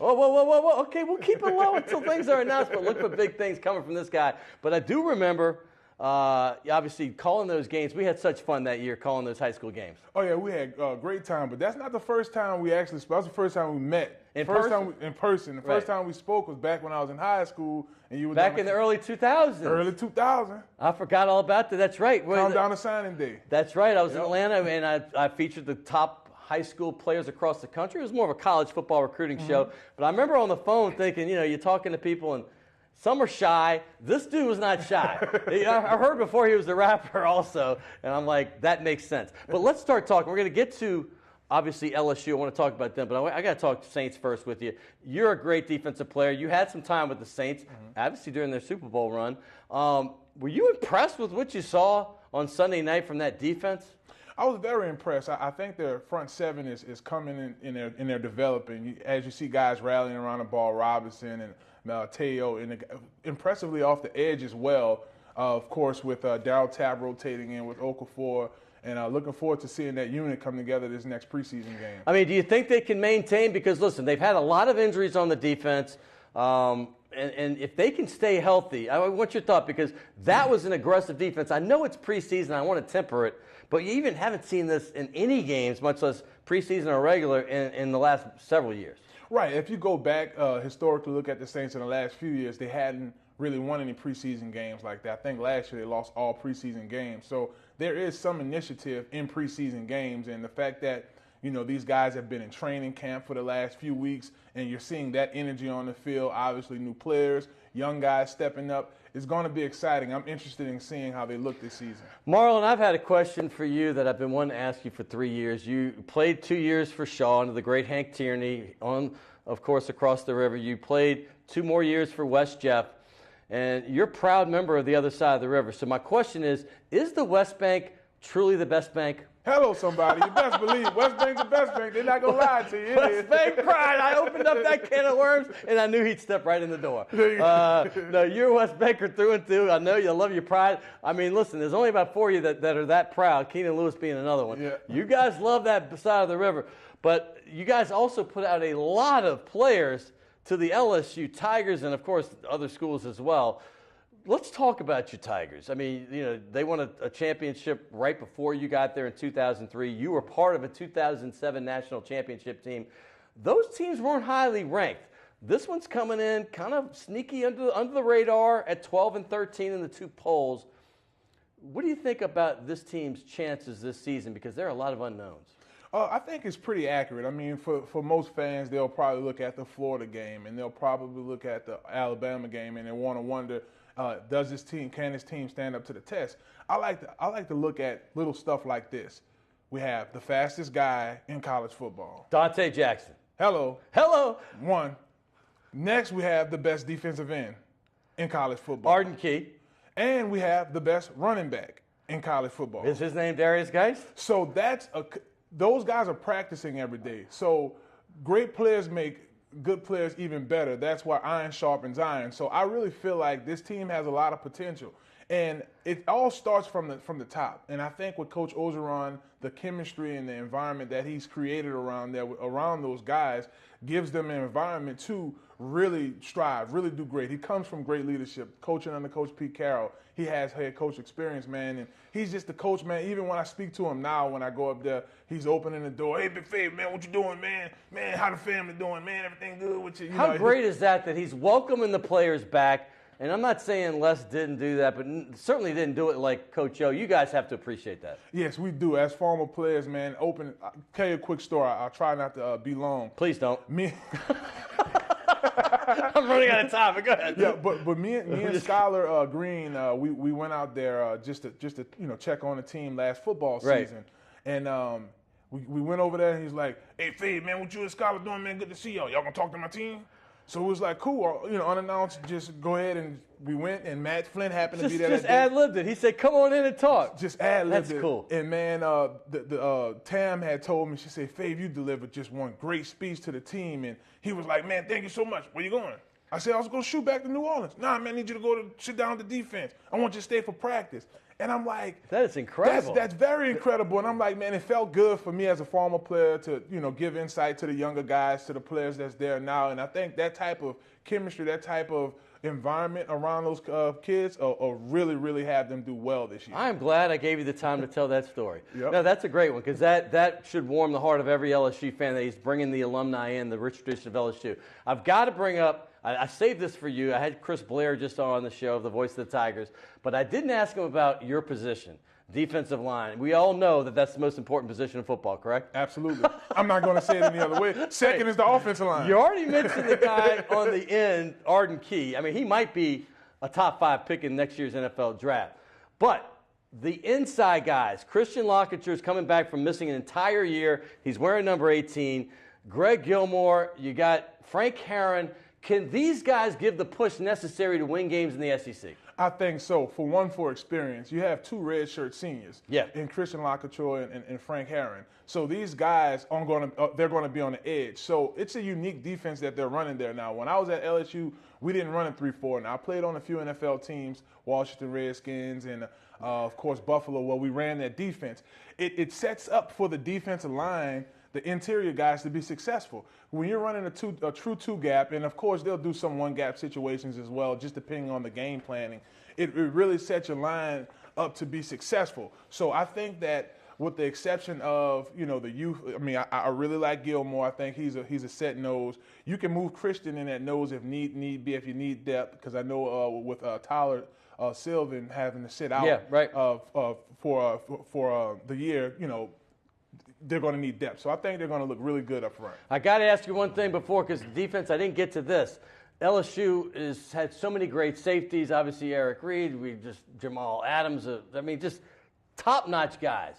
Oh, whoa. Okay, we'll keep it low until things are announced. But look for big things coming from this guy. But I do remember... obviously, calling those games, we had such fun that year calling those high school games. Oh, yeah, we had a great time. But that's not the first time we actually spoke. That's the first time we met. In person? In person. The first time we spoke was back when I was in high school. And you were back in the early 2000s. Early 2000. I forgot all about that. That's right. Come down to signing day. That's right. I was in Atlanta, and I featured the top high school players across the country. It was more of a college football recruiting show. But I remember on the phone thinking, you're talking to people and some are shy. This dude was not shy. I heard before he was the rapper also, and I'm like, that makes sense. But let's start talking. We're going to get to, obviously, LSU. I want to talk about them, but I got to talk Saints first with you. You're a great defensive player. You had some time with the Saints, obviously during their Super Bowl run. Were you impressed with what you saw on Sunday night from that defense? I was very impressed. I think their front seven is coming in their developing. As you see guys rallying around the ball, Robinson and Teo, and impressively off the edge as well. Of course, with Darryl Tapp rotating in with Okafor, and looking forward to seeing that unit come together this next preseason game. I mean, do you think they can maintain? Because listen, they've had a lot of injuries on the defense. and if they can stay healthy, what's your thought? Because that was an aggressive defense. I know it's preseason. I want to temper it. But you even haven't seen this in any games, much less preseason or regular, in the last several years. Right. If you go back historically, look at the Saints in the last few years, they hadn't really won any preseason games like that. I think last year they lost all preseason games. So there is some initiative in preseason games, and the fact that these guys have been in training camp for the last few weeks, and you're seeing that energy on the field. Obviously, new players, young guys stepping up. It's going to be exciting. I'm interested in seeing how they look this season. Marlon, I've had a question for you that I've been wanting to ask you for 3 years. You played 2 years for Shaw under the great Hank Tierney, of course, across the river. You played 2 more years for West Jeff, and you're a proud member of the other side of the river. So my question is the West Bank truly the best bank? Hello, somebody. You best believe West Bank's the best bank. They're not going to lie to you. West Bank pride. I opened up that can of worms, and I knew he'd step right in the door. No, you're a West Banker through and through. I know you love your pride. I mean, listen, there's only about 4 of you that are that proud, Keenan Lewis being another one. Yeah. You guys love that side of the river. But you guys also put out a lot of players to the LSU Tigers and, of course, other schools as well. Let's talk about your Tigers. I mean, they won a championship right before you got there in 2003. You were part of a 2007 national championship team. Those teams weren't highly ranked. This one's coming in kind of sneaky under the radar at 12 and 13 in the 2 polls. What do you think about this team's chances this season? Because there are a lot of unknowns. I think it's pretty accurate. I mean, for most fans, they'll probably look at the Florida game, and they'll probably look at the Alabama game, and they want to wonder, can this team stand up to the test? I like to look at little stuff like this. We have the fastest guy in college football, Dante Jackson. Hello. One. Next, we have the best defensive end in college football, Arden Key. And we have the best running back in college football. Is his name Darius Geist? So those guys are practicing every day. So great players make good players even better. That's why iron sharpens iron. So I really feel like this team has a lot of potential. And it all starts from the top. And I think with Coach Orgeron, the chemistry and the environment that he's created around those guys gives them an environment to really strive, really do great. He comes from great leadership, coaching under Coach Pete Carroll. He has head coach experience, man, and he's just the coach, man. Even when I speak to him now, when I go up there, he's opening the door. Hey, Big Fave, man, what you doing, man? Man, how the family doing, man? Everything good with you? How great is that he's welcoming the players back? And I'm not saying Les didn't do that, but certainly didn't do it like Coach O. You guys have to appreciate that. Yes, we do. As former players, man, I'll tell you a quick story. I'll try not to be long. Please don't. I'm running out of time, but go ahead. Yeah, but me and Skylar Green, we went out there just to check on the team last football season. Right. And we went over there, and he's like, hey, Fade, man, what you and Skylar doing, man? Good to see y'all. Y'all gonna talk to my team? So it was like, cool, unannounced, just go ahead, and we went, and Matt Flynn happened to be there. Just ad-libbed it. He said, come on in and talk. Just ad-libbed it. That's cool. And, man, Tam had told me, she said, Fave, you delivered just one great speech to the team. And he was like, man, thank you so much. Where you going? I said, I was going to shoot back to New Orleans. Nah, man, I need you to go to sit down with the defense. I want you to stay for practice. And I'm like, that is incredible. That's very incredible. And I'm like, man, it felt good for me as a former player to, give insight to the younger guys, to the players that's there now. And I think that type of chemistry, that type of environment around those kids will really, really have them do well this year. I'm glad I gave you the time to tell that story. Yep. No, that's a great one, because that should warm the heart of every LSU fan that he's bringing the alumni in, the rich tradition of LSU. I've got to bring up, I saved this for you. I had Chris Blair just on the show, the voice of the Tigers, but I didn't ask him about your position, defensive line. We all know that that's the most important position in football, correct? Absolutely. I'm not going to say it any other way. Second is the offensive line. You already mentioned the guy on the end, Arden Key. I mean, he might be a top 5 pick in next year's NFL draft. But the inside guys, Christian Locketer is coming back from missing an entire year. He's wearing number 18. Greg Gilmore, you got Frank Herron. Can these guys give the push necessary to win games in the SEC? I think so. For experience, you have 2 redshirt seniors. Yeah. In Christian Locketer and Frank Herron. So these guys they're going to be on the edge. So it's a unique defense that they're running there now. When I was at LSU, we didn't run a 3-4. Now I played on a few NFL teams, Washington Redskins and of course Buffalo, where we ran that defense. It sets up for the defensive line the interior guys to be successful. When you're running a true two gap, and of course they'll do some one gap situations as well, just depending on the game planning, it really sets your line up to be successful. So I think that with the exception of, the youth, I mean, I really like Gilmore. I think he's a set nose. You can move Christian in that nose if need be, if you need depth, because I know with Tyler Sylvan having to sit out for the year, they're going to need depth. So I think they're going to look really good up front. I got to ask you one thing before, because defense, I didn't get to this. LSU has had so many great safeties. Obviously, Eric Reed, Jamal Adams. Just top-notch guys.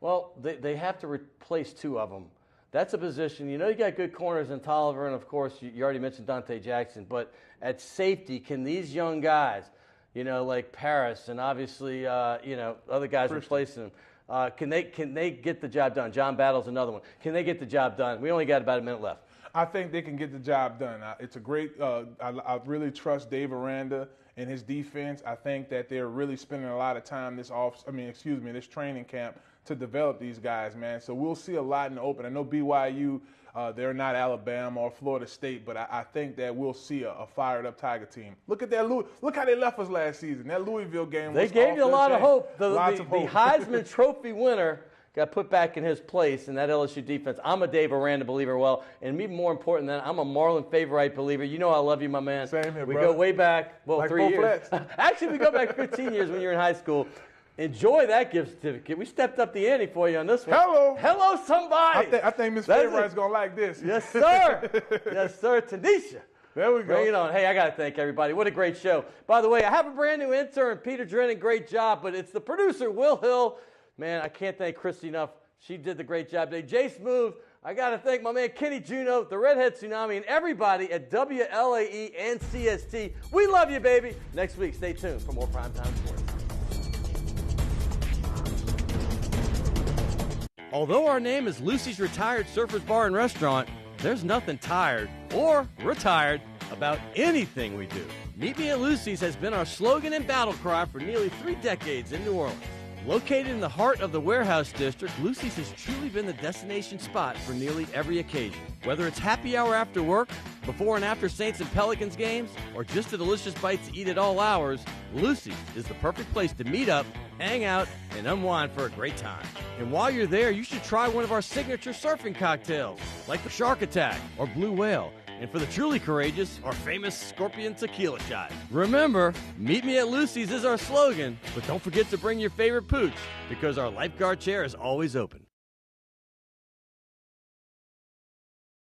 Well, they have to replace two of them. That's a position. You got good corners in Tolliver, and, of course, you already mentioned Dante Jackson. But at safety, can these young guys, like Paris and obviously, other guys replacing them, can they get the job done? John Battle's another one. Can they get the job done? We only got about a minute left. I think they can get the job done. It's a great I really trust Dave Aranda and his defense. I think that they're really spending a lot of time this training camp to develop these guys, man. So we'll see a lot in the open. I know BYU, they're not Alabama or Florida State, but I think that we'll see a fired-up Tiger team. Look at that. Look how they left us last season. That Louisville game They was gave you a lot of hope. The hope. Heisman Trophy winner got put back in his place in that LSU defense. I'm a Dave Aranda believer, and even more important than that, I'm a Marlon Faber believer. You know I love you, my man. Same here, We brother. go way back, like 3 years. Actually, we go back 15 years when you were in high school. Enjoy that gift certificate. We stepped up the ante for you on this one. Hello, somebody. I think Miss Favorite's going to like this. Yes, sir. Yes, sir. Tanisha. There we go. Bring it on. Hey, I got to thank everybody. What a great show. By the way, I have a brand new intern, Peter Drennan. Great job. But it's the producer, Will Hill. Man, I can't thank Christy enough. She did the great job today. Jay Smooth. I got to thank my man Kenny Juno, the Redhead Tsunami, and everybody at WLAE and CST. We love you, baby. Next week, stay tuned for more Primetime Sports. Although our name is Lucy's Retired Surfers Bar and Restaurant, there's nothing tired or retired about anything we do. Meet Me at Lucy's has been our slogan and battle cry for nearly 3 decades in New Orleans. Located in the heart of the Warehouse District, Lucy's has truly been the destination spot for nearly every occasion. Whether it's happy hour after work, before and after Saints and Pelicans games, or just a delicious bite to eat at all hours, Lucy's is the perfect place to meet up, hang out, and unwind for a great time. And while you're there, you should try one of our signature surfing cocktails, like the Shark Attack or Blue Whale. And for the truly courageous, our famous Scorpion Tequila Shot. Remember, Meet Me at Lucy's is our slogan, but don't forget to bring your favorite pooch, because our lifeguard chair is always open.